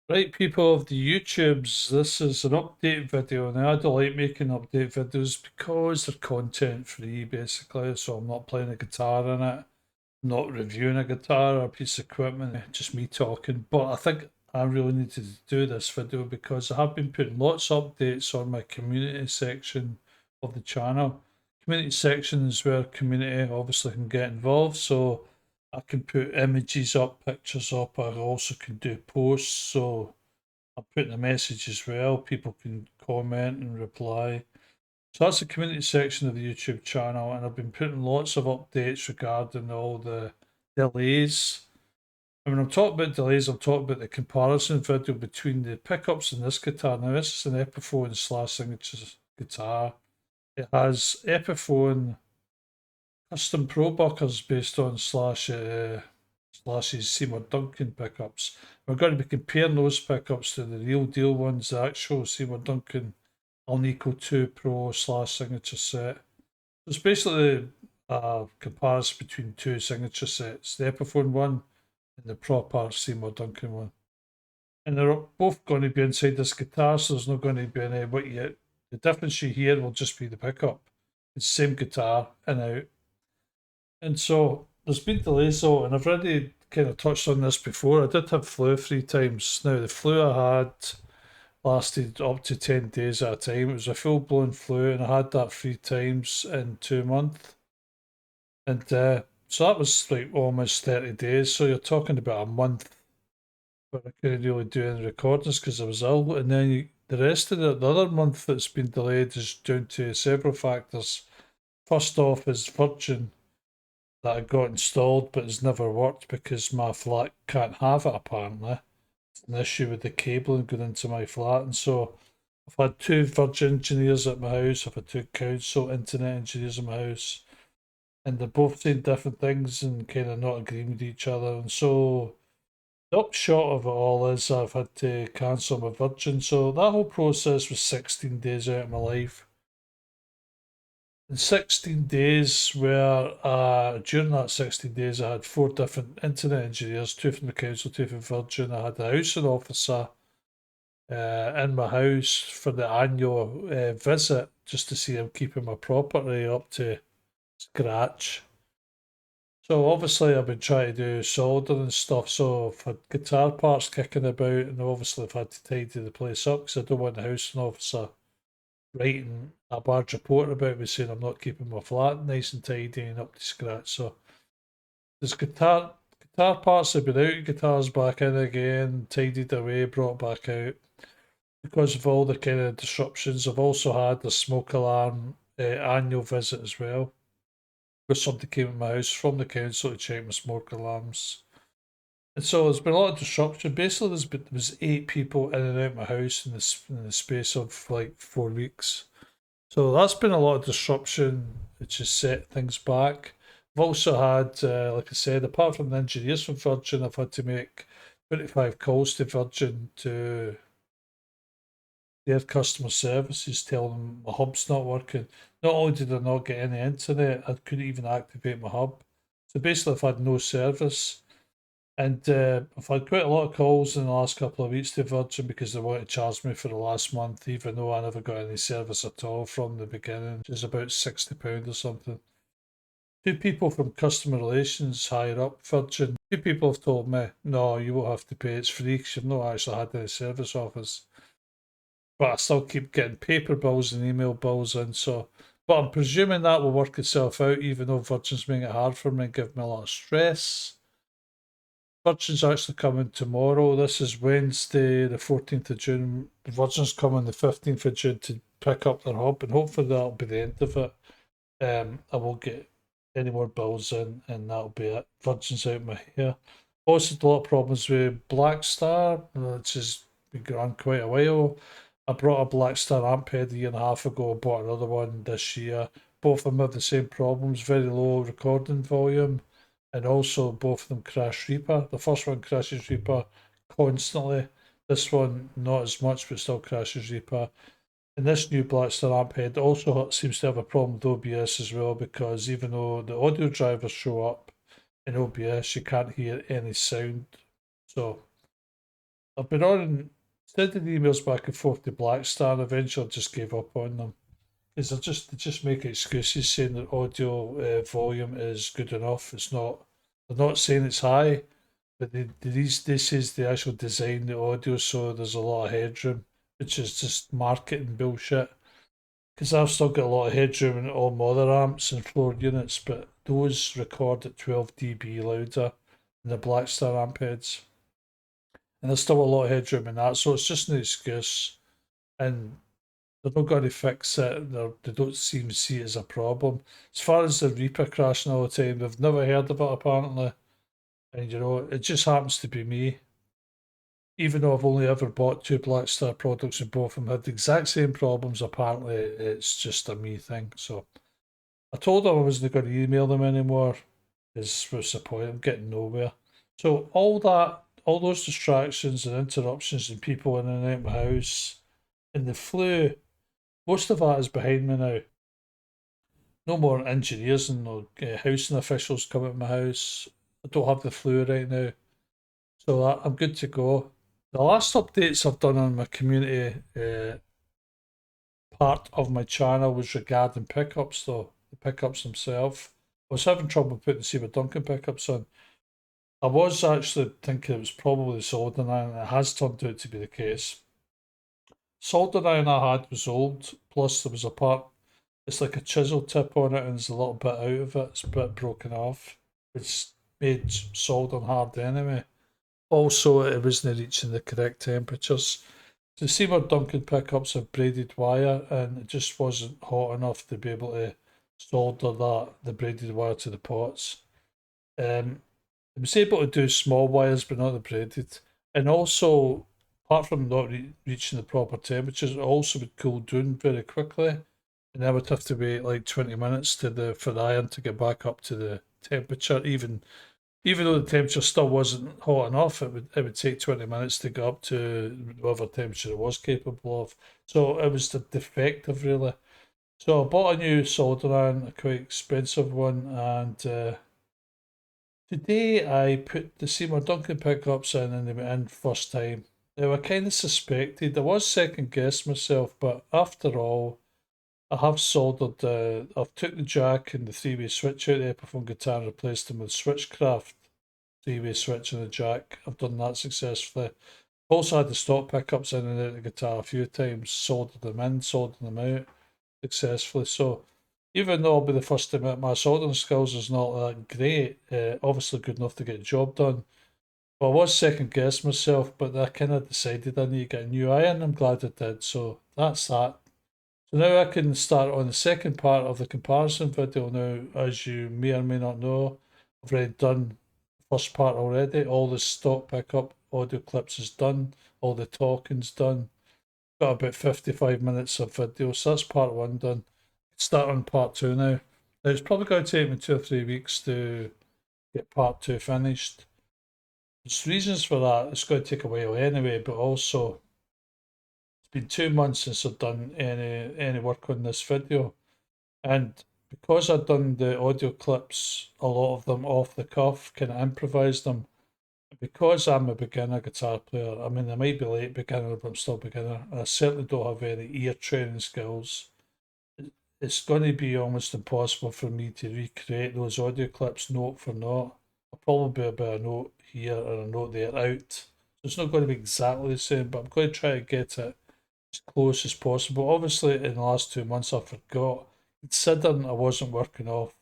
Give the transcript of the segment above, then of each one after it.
Right, people of the YouTubes, this is an update video. Now, I don't like making update videos because they're content free, basically. So, I'm not playing a guitar in it, not reviewing a guitar or a piece of equipment, just me talking. But I think I really need to do this video because I have been putting lots of updates on my community section of the channel. Community section is where community obviously can get involved. So, I can put images up, pictures up. I also can do posts. So, I'm putting a message as well. People can comment and reply. So that's the community section of the YouTube channel, and I've been putting lots of updates regarding all the delays. And when I'm talking about delays, I'm talking about the comparison video between the pickups in this guitar. Now, this is an Epiphone slash signature guitar. It has Epiphone custom pro buckers based on Slash's Seymour Duncan pickups. We're going to be comparing those pickups to the real deal ones, the actual Seymour Duncan Alnico 2 Pro slash signature set. It's basically a comparison between two signature sets, the Epiphone one and the proper Seymour Duncan one. And they're both going to be inside this guitar, so there's not going to be any what yet. The difference you hear will just be the pickup. It's the same guitar in out. And so there's been delays though, and I've already kind of touched on this before. I did have flu 3 times. Now the flu I had lasted up to 10 days at a time. It was a full blown flu, and I had that 3 times in 2 months. And so that was like almost 30 days. So you're talking about a month where I couldn't really do any recordings because I was ill. And then the rest of the other month that's been delayed is due to several factors. First off is Virgin that I got installed but has never worked because my flat can't have it apparently. It's an issue with the cabling going into my flat, and so I've had two Virgin engineers at my house, I've had two council internet engineers at my house, and they're both saying different things and kind of not agreeing with each other. And so the upshot of it all is I've had to cancel my Virgin. So that whole process was 16 days out of my life. In 16 days, where during that 16 days, I had four different internet engineers, two from the council, two from Virgin. I had a housing officer in my house for the annual visit just to see I'm keeping my property up to scratch. So obviously I've been trying to do soldering and stuff. So I've had guitar parts kicking about, and obviously I've had to tidy the place up because I don't want the housing officer writing a bad report about me saying I'm not keeping my flat nice and tidy and up to scratch. So there's guitar parts have been out, guitars back in again, tidied away, brought back out. Because of all the kind of disruptions, I've also had the smoke alarm annual visit as well. Where somebody came to my house from the council to check my smoke alarms. And so there's been a lot of disruption. Basically, there was 8 people in and out my house in the space of like 4 weeks. So that's been a lot of disruption, which has set things back. I've also had, like I said, apart from the engineers from Virgin, I've had to make 25 calls to Virgin to their customer services, telling them my hub's not working. Not only did I not get any internet, I couldn't even activate my hub. So basically, I've had no service. And I've had quite a lot of calls in the last couple of weeks to Virgin because they want to charge me for the last month, even though I never got any service at all from the beginning, which is about £60 or something. Two people from customer relations higher up Virgin, two people have told me, no, you won't have to pay, it's free because you've not actually had any service offers. But I still keep getting paper bills and email bills in, so. But I'm presuming that will work itself out, even though Virgin's making it hard for me and giving me a lot of stress. Virgin's actually coming tomorrow. This is Wednesday, the 14th of June. Virgin's coming the 15th of June to pick up their hub, and hopefully that'll be the end of it. I won't get any more bills in, and that'll be it. Virgin's out my hair. Also, had a lot of problems with Black Star, which has been going on quite a while. I brought a Black Star amp head a year and a half ago, bought another one this year. Both of them have the same problems, very low recording volume, and also both of them crash Reaper. The first one crashes Reaper constantly. This one not as much, but still crashes Reaper. And this new Blackstar amp head also seems to have a problem with OBS as well, because even though the audio drivers show up in OBS, you can't hear any sound. So I've been on sending emails back and forth to Blackstar, and eventually I just gave up on them. Because they just make excuses saying that audio volume is good enough. It's not. They're not saying it's high, but this is the actual design the audio, so there's a lot of headroom, which is just marketing bullshit. Because I've still got a lot of headroom in all my other amps and floor units, but those record at 12 dB louder than the Blackstar amp heads, and there's still a lot of headroom in that, so it's just an excuse. And they're not going to fix it. They don't seem to see it as a problem. As far as the Reaper crashing all the time, they've never heard of it apparently. And it just happens to be me. Even though I've only ever bought two Blackstar products and both of them had the exact same problems, apparently it's just a me thing. So I told them I wasn't going to email them anymore because what's the point? I'm getting nowhere. So all those distractions and interruptions and people in and out of my house and the flu, most of that is behind me now. No more engineers and no housing officials coming to my house. I don't have the flu right now, so I'm good to go. The last updates I've done on my community part of my channel was regarding pickups, though the pickups themselves. I was having trouble putting the Seymour Duncan pickups on. I was actually thinking it was probably the soldering iron, and it has turned out to be the case. Soldering iron I had was old, plus there was a part, it's like a chisel tip on it, and there's a little bit out of it, it's a bit broken off, which made soldering hard anyway. Also, it wasn't reaching the correct temperatures. The Seymour Duncan pickups have braided wire, and it just wasn't hot enough to be able to solder the braided wire to the pots. I was able to do small wires, but not the braided. And also, apart from not reaching the proper temperatures, it also would cool down very quickly, and I would have to wait like 20 minutes for the iron to get back up to the temperature. Even though the temperature still wasn't hot enough, it would take 20 minutes to get up to whatever temperature it was capable of. So it was defective really. So I bought a new solder iron, a quite expensive one, and today I put the Seymour Duncan pickups in and they went in first time. Now I kind of suspected, I was second guess myself, but after all, I have soldered, I've took the jack and the three-way switch out of the Epiphone guitar and replaced them with Switchcraft three-way switch and the jack. I've done that successfully. Also had the stock pickups in and out of the guitar a few times, soldered them in, soldered them out successfully. So even though I'll be the first to admit my soldering skills is not that great, obviously good enough to get the job done. But I was second guess myself, but I kind of decided I need to get a new iron. I'm glad I did. So that's that. So now I can start on the second part of the comparison video. Now, as you may or may not know, I've already done the first part already. All the stock pickup audio clips is done. All the talking's done. Got about 55 minutes of video, so that's part one done. Start on part two now. Now it's probably going to take me 2 or 3 weeks to get part two finished. There's reasons for that. It's going to take a while anyway, but also it's been 2 months since I've done any work on this video, and because I've done the audio clips, a lot of them off the cuff, kind of improvised them. Because I'm a beginner guitar player, I mean, I might be late beginner, but I'm still beginner, and I certainly don't have any ear training skills. It's going to be almost impossible for me to recreate those audio clips note for note. I'll probably be about a note here and a note there out. So it's not going to be exactly the same, but I'm going to try to get it as close as possible. Obviously, in the last 2 months, I forgot. Considering I wasn't working off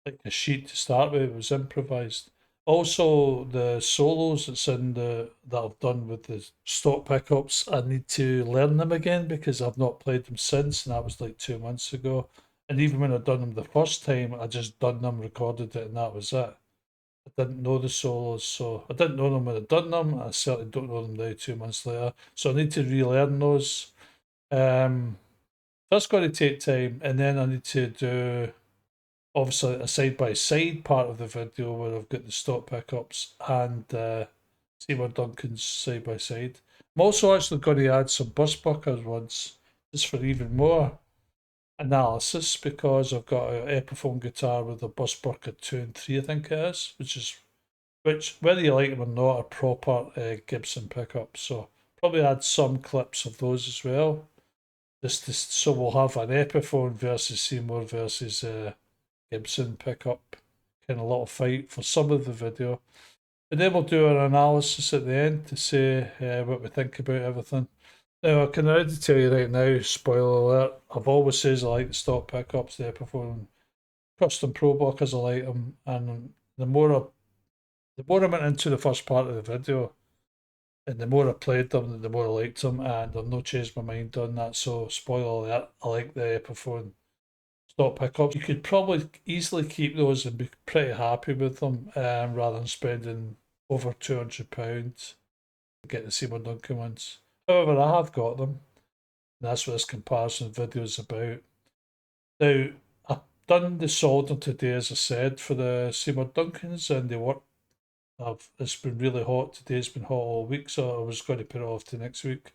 like a sheet to start with, it was improvised. Also, the solos that I've done with the stock pickups, I need to learn them again because I've not played them since, and that was like 2 months ago. And even when I done them the first time, I just done them, recorded it, and that was it. I didn't know the solos, so I didn't know them when I done them. I certainly don't know them now, 2 months later. So I need to relearn those. That's going to take time, and then I need to do obviously a side by side part of the video where I've got the stock pickups and Seymour Duncan's side by side. I'm also actually going to add some bus buckers once, just for even more analysis, because I've got an Epiphone guitar with a bus bucket 2 and 3, I think it is, which is which, whether you like them or not, are proper Gibson pickups. So probably add some clips of those as well. So we'll have an Epiphone versus Seymour versus Gibson pickup, kind of little fight for some of the video. And then we'll do our analysis at the end to say what we think about everything. Now, I can already tell you right now, spoiler alert, I've always said I like the stock pickups, the Epiphone custom Pro because I like them. And the more I went into the first part of the video, and the more I played them, the more I liked them, and I've not changed my mind on that. So, spoiler alert, I like the Epiphone stock pickups. You could probably easily keep those and be pretty happy with them, rather than spending over £200 to get the Seymour Duncan ones. However, I have got them, and that's what this comparison video is about. Now, I've done the soldering today, as I said, for the Seymour Duncans, and they work. It's been really hot today. It's been hot all week, so I was going to put it off to next week.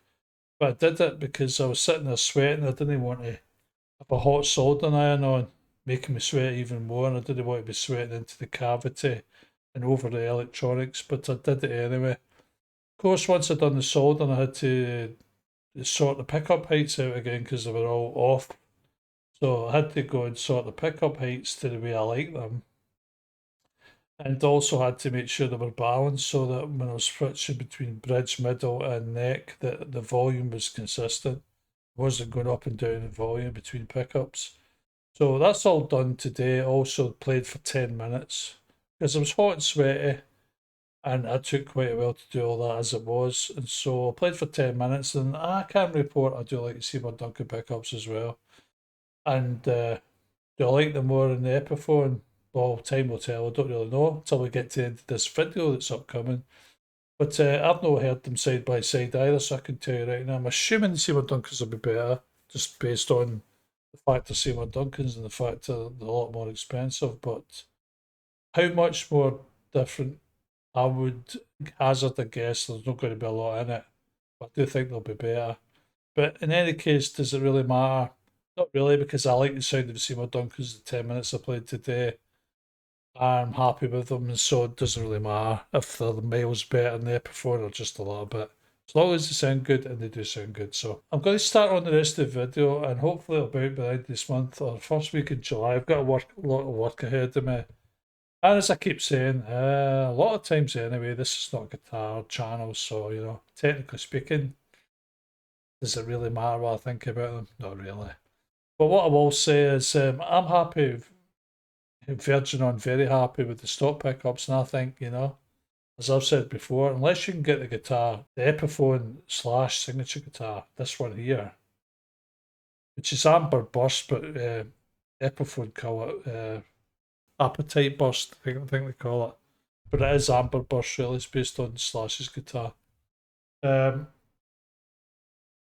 But I did it because I was sitting there sweating. I didn't want to have a hot soldering iron on, making me sweat even more, and I didn't want to be sweating into the cavity and over the electronics, but I did it anyway. Of course, once I'd done the soldering, I had to sort the pickup heights out again because they were all off. So I had to go and sort the pickup heights to the way I like them. And also had to make sure they were balanced so that when I was switching between bridge, middle, and neck, that the volume was consistent. It wasn't going up and down in volume between pickups. So that's all done today. Also played for 10 minutes because I was hot and sweaty, and I took quite a while to do all that as it was. And so I played for 10 minutes, and I can report I do like to see my Duncan pickups as well. And do I like them more in the Epiphone? Well, time will tell. I don't really know until we get to the end of this video that's upcoming. But I've not heard them side by side either, so I can tell you right now. I'm assuming the Seymour Duncans will be better, just based on the fact they're Seymour Duncans and the fact they're a lot more expensive. But how much more different? I would hazard a guess there's not going to be a lot in it. But I do think they'll be better. But in any case, does it really matter? Not really, because I like the sound of Seymour Duncans the 10 minutes I played today. I'm happy with them, and so it doesn't really matter if they're miles better than the Epiphone or just a little bit. As long as they sound good, and they do sound good. So I'm going to start on the rest of the video, and hopefully it'll be out by the end of this month or first week in July. I've got a lot of work ahead of me. And as I keep saying, a lot of times anyway, this is not a guitar channel, so technically speaking, does it really matter what I think about them? Not really. But what I will say is, I'm happy, Virgin on very happy with the stock pickups, and I think, as I've said before, unless you can get the guitar, the Epiphone / signature guitar, this one here, which is amber burst, but Epiphone call it appetite burst, I think they call it. But it is amber burst, really. It's based on Slash's guitar.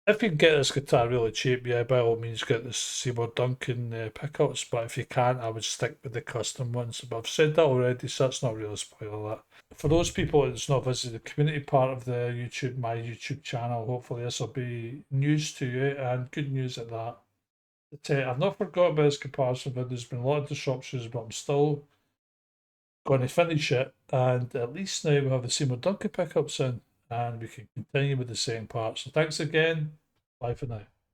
If you can get this guitar really cheap, yeah, by all means get the Seymour Duncan pickups. But if you can't, I would stick with the custom ones. But I've said that already, so that's not really a spoiler. That for those people that's not visited the community part of the my YouTube channel, hopefully this will be news to you and good news at that. But, I've not forgotten about this comparison video. There's been a lot of disruptions, but I'm still going to finish it. And at least now we have the Seymour Duncan pickups in, and we can continue with the second part. So thanks again. Bye for now.